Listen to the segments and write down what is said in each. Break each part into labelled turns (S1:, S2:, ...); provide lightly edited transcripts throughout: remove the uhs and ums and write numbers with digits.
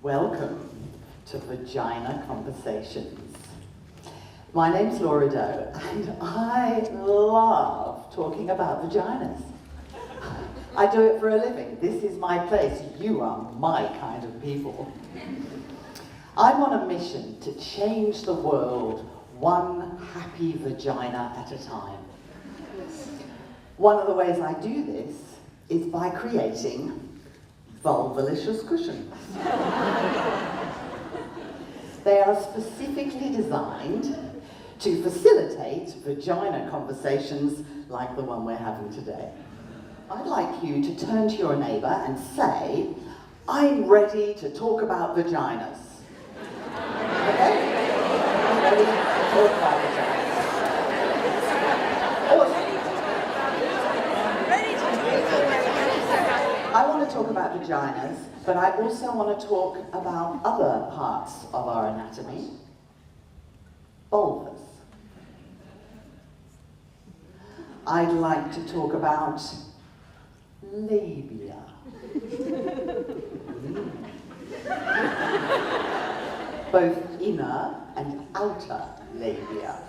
S1: Welcome to Vagina Conversations. My name's Laura-Doe, and I love talking about vaginas. I do it for a living. This is my place. You are my kind of people. I'm on a mission to change the world one happy vagina at a time. One of the ways I do this is by creating Vulvalicious Cushions. They are specifically designed to facilitate vagina conversations like the one we're having today. I'd like you to turn to your neighbour and say, I'm ready to talk about vaginas. Okay? I'm ready to talk about vaginas. Awesome. I want to talk about vaginas, but I also want to talk about other parts of our anatomy. Vulvas. I'd like to talk about labia. Both inner and outer labia.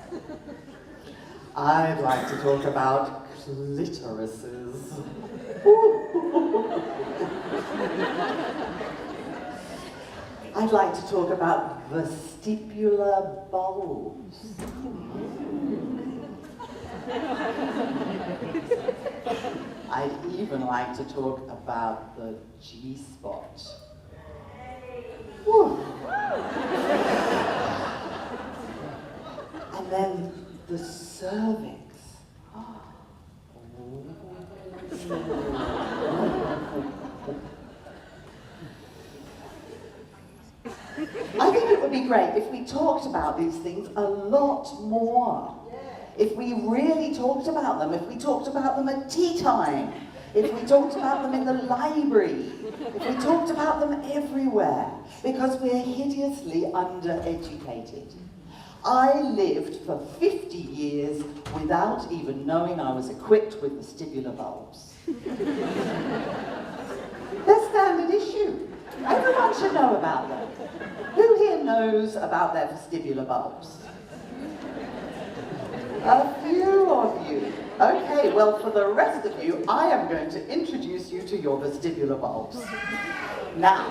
S1: I'd like to talk about clitorises. I'd like to talk about vestibular bulbs. I'd even like to talk about the G-spot. And then the cervix. I think it would be great if we talked about these things a lot more. If we really talked about them, if we talked about them at tea time, if we talked about them in the library, if we talked about them everywhere, because we're hideously undereducated. I lived for 50 years without even knowing I was equipped with vestibular bulbs. They're standard issue. Everyone should know about them. Who here knows about their vestibular bulbs? A few of you. Okay, well, for the rest of you, I am going to introduce you to your vestibular bulbs. Now,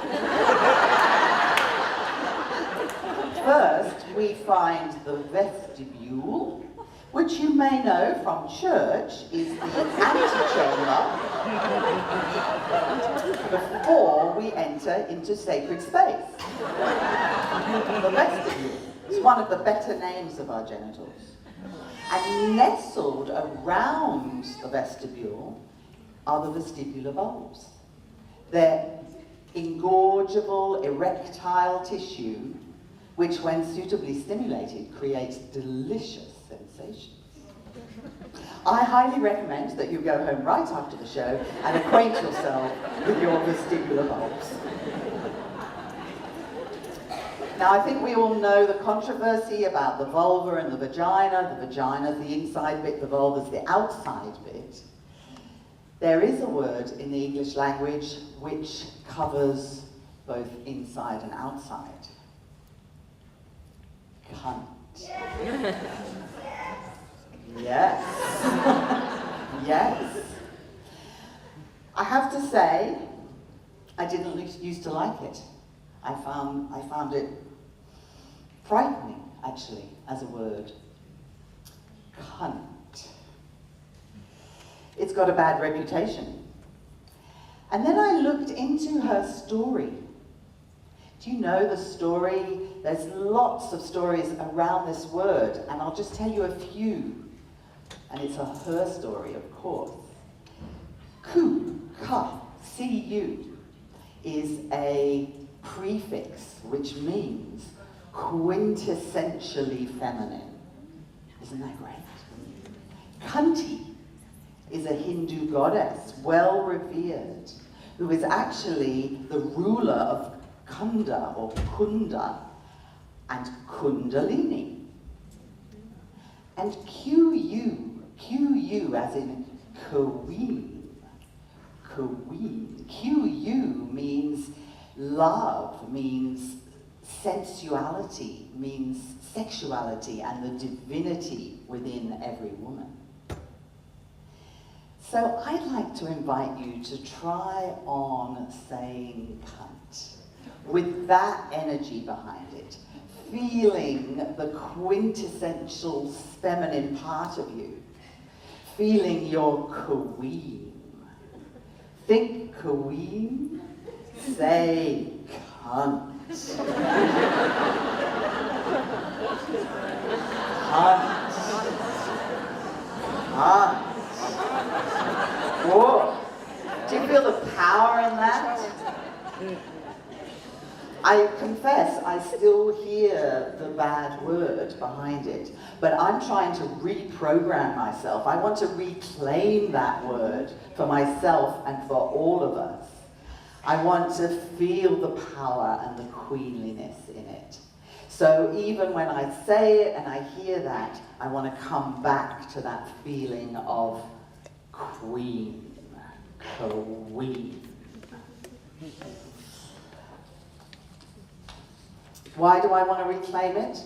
S1: first we find the vestibule, which you may know from church is the antechamber before we enter into sacred space. The vestibule is one of the better names of our genitals. And nestled around the vestibule are the vestibular bulbs. They're engorgeable, erectile tissue, which when suitably stimulated creates delicious sensations. I highly recommend that you go home right after the show and acquaint yourself with your vestibular bulbs. Now, I think we all know the controversy about the vulva and the vagina. The vagina is the inside bit, the vulva is the outside bit. There is a word in the English language which covers both inside and outside. Cunt. Yes. Yes. I have to say, I didn't used to like it. I found it frightening, actually, as a word. Cunt. It's got a bad reputation. And then I looked into her story. Do you know the story? There's lots of stories around this word, and I'll just tell you a few. And it's her story, of course. Cu, C-U, is a prefix which means quintessentially feminine. Isn't that great? Kunti is a Hindu goddess, well revered, who is actually the ruler of Kunda or Kunda and Kundalini. And Q-U as in queen, queen. Q-U means Love means sensuality, means sexuality and the divinity within every woman. So I'd like to invite you to try on saying cunt with that energy behind it, feeling the quintessential feminine part of you, feeling your queen. Think queen, say cunt. Cunt. Cunt. Whoa. Do you feel the power in that? I confess I still hear the bad word behind it, but I'm trying to reprogram myself. I want to reclaim that word for myself and for all of us. I want to feel the power and the queenliness in it. So even when I say it and I hear that, I want to come back to that feeling of queen, queen. Why do I want to reclaim it?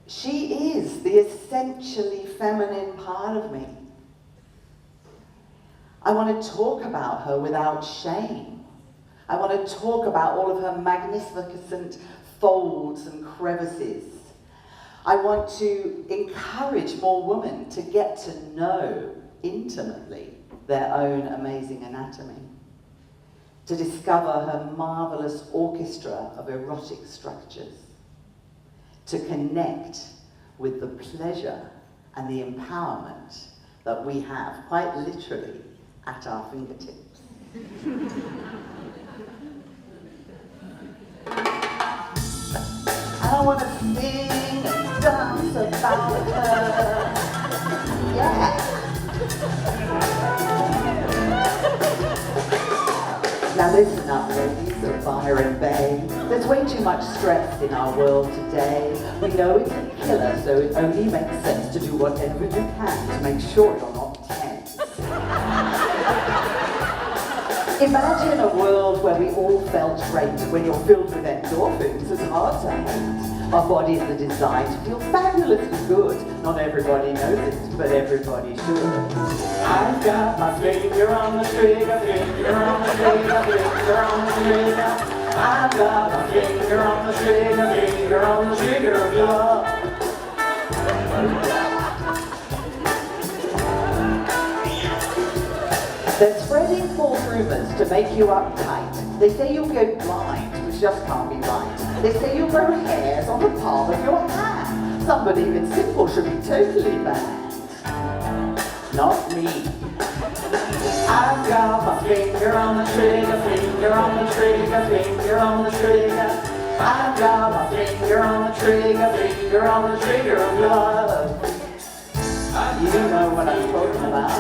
S1: She is the essentially feminine part of me. I want to talk about her without shame. I want to talk about all of her magnificent folds and crevices. I want to encourage more women to get to know intimately their own amazing anatomy, to discover her marvelous orchestra of erotic structures, to connect with the pleasure and the empowerment that we have, quite literally, at our fingertips. And I want to sing and dance about her. Yeah. Now listen up, ladies of Byron Bay. There's way too much stress in our world today. We know it's a killer, so it only makes sense to do whatever you can to make sure you're not tense. Imagine a world where we all felt great when you're filled with endorphins. It's hard to hate. Our bodies are designed to feel fabulously good. Not everybody knows it, but everybody should. I've got my finger on the trigger, finger on the trigger, finger on the trigger. I've got my finger on the trigger, finger on the trigger of love. They're spreading false rumors to make you uptight. They say you'll go blind, which just can't be right. They say you'll grow hairs on the palm of your hand. Somebody even simple should be totally banned. Not me. I've got my finger on the trigger, finger on the trigger, finger on the trigger. I've got my finger on the trigger, finger on the trigger of love. You know what I'm talking about.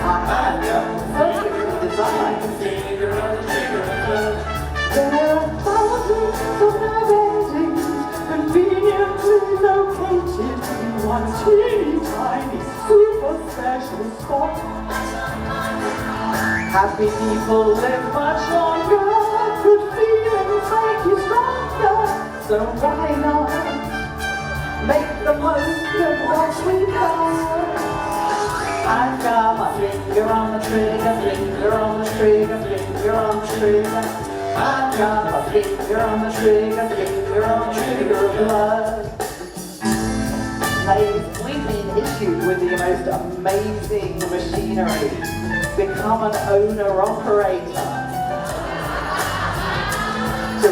S1: I've got perfect design. Finger on the trigger of love. There are thousands of magazines conveniently located in one teeny tiny super special spot. Happy people live much longer. Good feelings make you stronger. So why not make the most of what we got? I've got my finger on the trigger, finger on the trigger, finger on the trigger. I've got my finger on the trigger, finger on the trigger of love. Ladies, we've been issued with the most amazing machinery. Become an owner-operator. To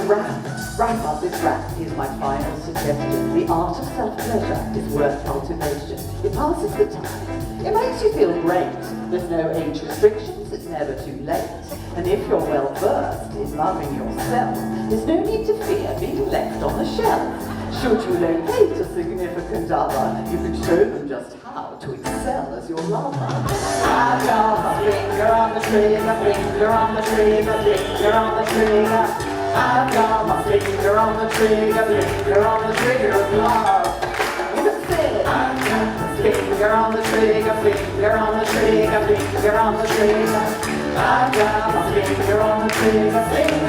S1: wrap up this rap, here's my final suggestion. The art of self-pleasure is worth cultivation. It passes the time. It makes you feel great. There's no age restrictions, it's never too late. And if you're well versed in loving yourself, there's no need to fear being left on the shelf. Should you locate a significant other, you can show them just how to excel as your lover. I've got my finger on the trigger, finger on the trigger, finger on the trigger. I've got my finger on the trigger, finger on the trigger of love. You can say it. I've got my finger finger on the trigger, finger on the trigger, finger on the trigger. I got my finger on the trigger, finger